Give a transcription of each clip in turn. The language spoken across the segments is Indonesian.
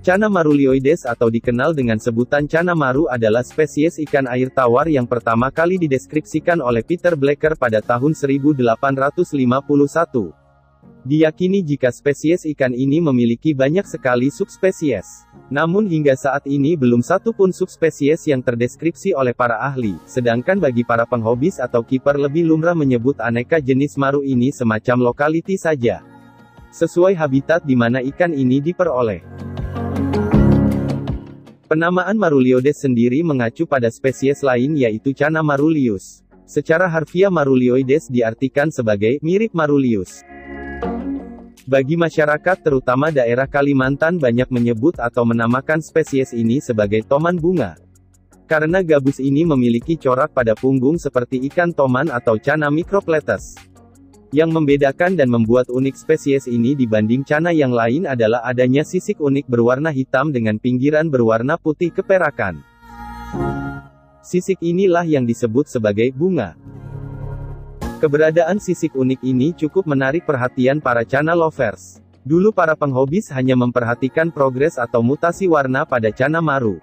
Channa marulioides atau dikenal dengan sebutan Channa maru adalah spesies ikan air tawar yang pertama kali dideskripsikan oleh Peter Blacker pada tahun 1851. Diyakini jika spesies ikan ini memiliki banyak sekali subspesies. Namun hingga saat ini belum satu pun subspesies yang terdeskripsi oleh para ahli, sedangkan bagi para penghobis atau kiper lebih lumrah menyebut aneka jenis maru ini semacam lokaliti saja, sesuai habitat di mana ikan ini diperoleh. Penamaan Marulioides sendiri mengacu pada spesies lain yaitu Channa marulius. Secara harfiah Marulioides diartikan sebagai mirip Marulius. Bagi masyarakat terutama daerah Kalimantan banyak menyebut atau menamakan spesies ini sebagai toman bunga. Karena gabus ini memiliki corak pada punggung seperti ikan toman atau Channa micropletus. Yang membedakan dan membuat unik spesies ini dibanding Channa yang lain adalah adanya sisik unik berwarna hitam dengan pinggiran berwarna putih keperakan. Sisik inilah yang disebut sebagai bunga. Keberadaan sisik unik ini cukup menarik perhatian para Channa lovers. Dulu para penghobis hanya memperhatikan progres atau mutasi warna pada Channa maru.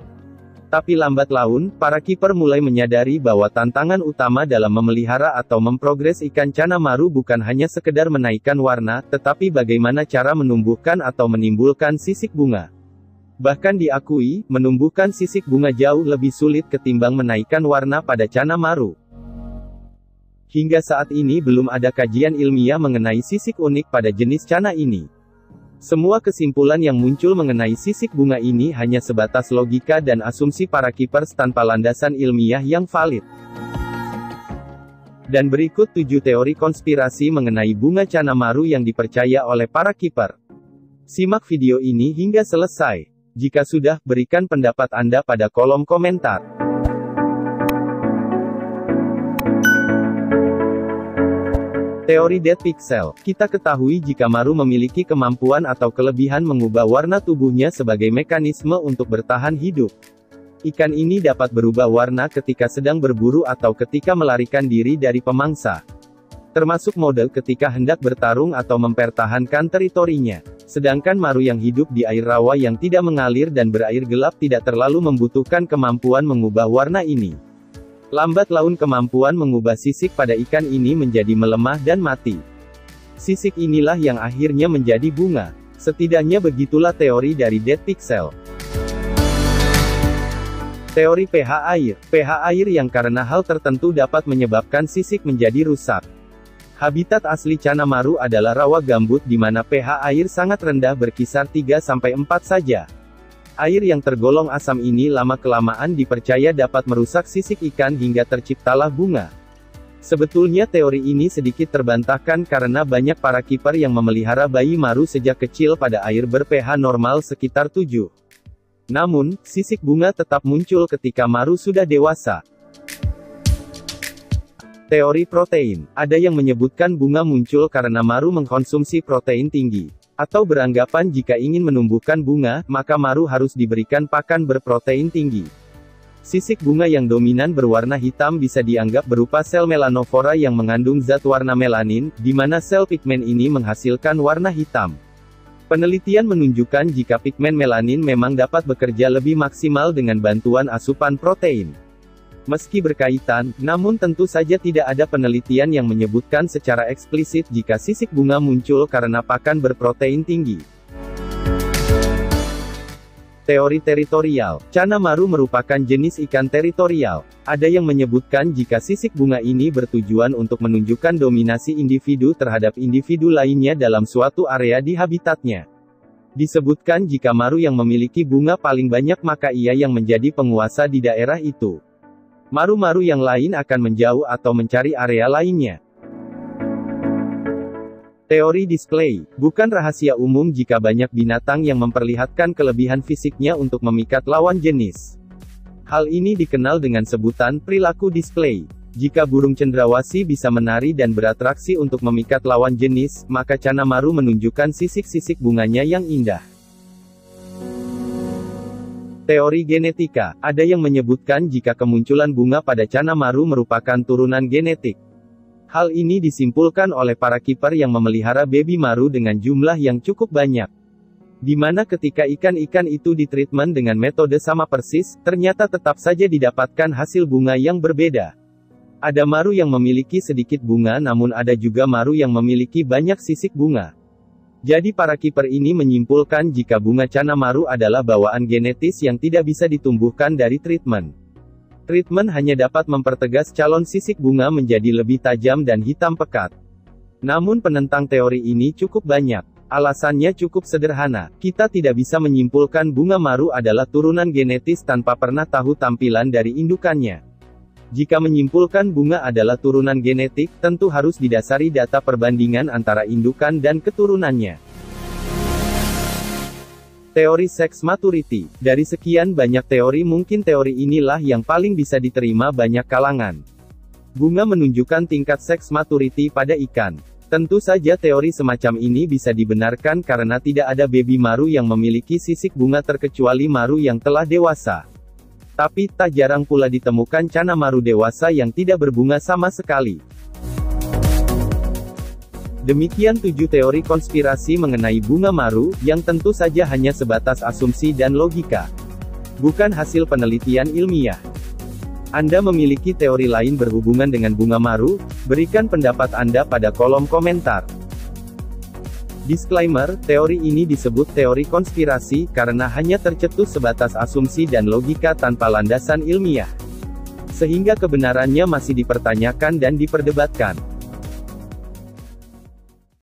Tapi lambat laun, para kiper mulai menyadari bahwa tantangan utama dalam memelihara atau memprogres ikan Channa maru bukan hanya sekedar menaikkan warna, tetapi bagaimana cara menumbuhkan atau menimbulkan sisik bunga. Bahkan diakui, menumbuhkan sisik bunga jauh lebih sulit ketimbang menaikkan warna pada Channa maru. Hingga saat ini belum ada kajian ilmiah mengenai sisik unik pada jenis Channa ini. Semua kesimpulan yang muncul mengenai sisik bunga ini hanya sebatas logika dan asumsi para keepers tanpa landasan ilmiah yang valid. Dan berikut 7 teori konspirasi mengenai bunga Channa maru yang dipercaya oleh para keeper. Simak video ini hingga selesai. Jika sudah, berikan pendapat Anda pada kolom komentar. Teori Dead Pixel. Kita ketahui jika maru memiliki kemampuan atau kelebihan mengubah warna tubuhnya sebagai mekanisme untuk bertahan hidup. Ikan ini dapat berubah warna ketika sedang berburu atau ketika melarikan diri dari pemangsa. Termasuk model ketika hendak bertarung atau mempertahankan teritorinya. Sedangkan maru yang hidup di air rawa yang tidak mengalir dan berair gelap tidak terlalu membutuhkan kemampuan mengubah warna ini. Lambat laun kemampuan mengubah sisik pada ikan ini menjadi melemah dan mati. Sisik inilah yang akhirnya menjadi bunga. Setidaknya begitulah teori dari Dead Pixel. Teori pH air. pH air yang karena hal tertentu dapat menyebabkan sisik menjadi rusak. Habitat asli Channa maru adalah rawa gambut di mana pH air sangat rendah berkisar 3-4 saja. Air yang tergolong asam ini lama-kelamaan dipercaya dapat merusak sisik ikan hingga terciptalah bunga. Sebetulnya teori ini sedikit terbantahkan karena banyak para kiper yang memelihara bayi maru sejak kecil pada air ber-pH normal sekitar 7. Namun, sisik bunga tetap muncul ketika maru sudah dewasa. Teori protein. Ada yang menyebutkan bunga muncul karena maru mengkonsumsi protein tinggi. Atau beranggapan jika ingin menumbuhkan bunga, maka maru harus diberikan pakan berprotein tinggi. Sisik bunga yang dominan berwarna hitam bisa dianggap berupa sel melanovora yang mengandung zat warna melanin, di mana sel pigmen ini menghasilkan warna hitam. Penelitian menunjukkan jika pigmen melanin memang dapat bekerja lebih maksimal dengan bantuan asupan protein. Meski berkaitan, namun tentu saja tidak ada penelitian yang menyebutkan secara eksplisit jika sisik bunga muncul karena pakan berprotein tinggi. Teori teritorial. Channa maru merupakan jenis ikan teritorial. Ada yang menyebutkan jika sisik bunga ini bertujuan untuk menunjukkan dominasi individu terhadap individu lainnya dalam suatu area di habitatnya. Disebutkan jika maru yang memiliki bunga paling banyak maka ia yang menjadi penguasa di daerah itu. Maru-maru yang lain akan menjauh atau mencari area lainnya. Teori display. Bukan rahasia umum jika banyak binatang yang memperlihatkan kelebihan fisiknya untuk memikat lawan jenis. Hal ini dikenal dengan sebutan perilaku display. Jika burung cendrawasih bisa menari dan beratraksi untuk memikat lawan jenis, maka Channa maru menunjukkan sisik-sisik bunganya yang indah. Teori genetika. Ada yang menyebutkan jika kemunculan bunga pada Channa maru merupakan turunan genetik. Hal ini disimpulkan oleh para kiper yang memelihara baby maru dengan jumlah yang cukup banyak. Di mana ketika ikan-ikan itu ditreatment dengan metode sama persis, ternyata tetap saja didapatkan hasil bunga yang berbeda. Ada maru yang memiliki sedikit bunga namun ada juga maru yang memiliki banyak sisik bunga. Jadi para kiper ini menyimpulkan jika bunga Channa Maru adalah bawaan genetis yang tidak bisa ditumbuhkan dari treatment. Treatment hanya dapat mempertegas calon sisik bunga menjadi lebih tajam dan hitam pekat. Namun penentang teori ini cukup banyak. Alasannya cukup sederhana, kita tidak bisa menyimpulkan bunga maru adalah turunan genetis tanpa pernah tahu tampilan dari indukannya. Jika menyimpulkan bunga adalah turunan genetik, tentu harus didasari data perbandingan antara indukan dan keturunannya. Teori sex maturity. Dari sekian banyak teori mungkin teori inilah yang paling bisa diterima banyak kalangan. Bunga menunjukkan tingkat sex maturity pada ikan. Tentu saja teori semacam ini bisa dibenarkan karena tidak ada baby maru yang memiliki sisik bunga terkecuali maru yang telah dewasa. Tapi, tak jarang pula ditemukan Channa Maru dewasa yang tidak berbunga sama sekali. Demikian 7 teori konspirasi mengenai bunga maru, yang tentu saja hanya sebatas asumsi dan logika. Bukan hasil penelitian ilmiah. Anda memiliki teori lain berhubungan dengan bunga maru? Berikan pendapat Anda pada kolom komentar. Disclaimer, teori ini disebut teori konspirasi, karena hanya tercetus sebatas asumsi dan logika tanpa landasan ilmiah. Sehingga kebenarannya masih dipertanyakan dan diperdebatkan.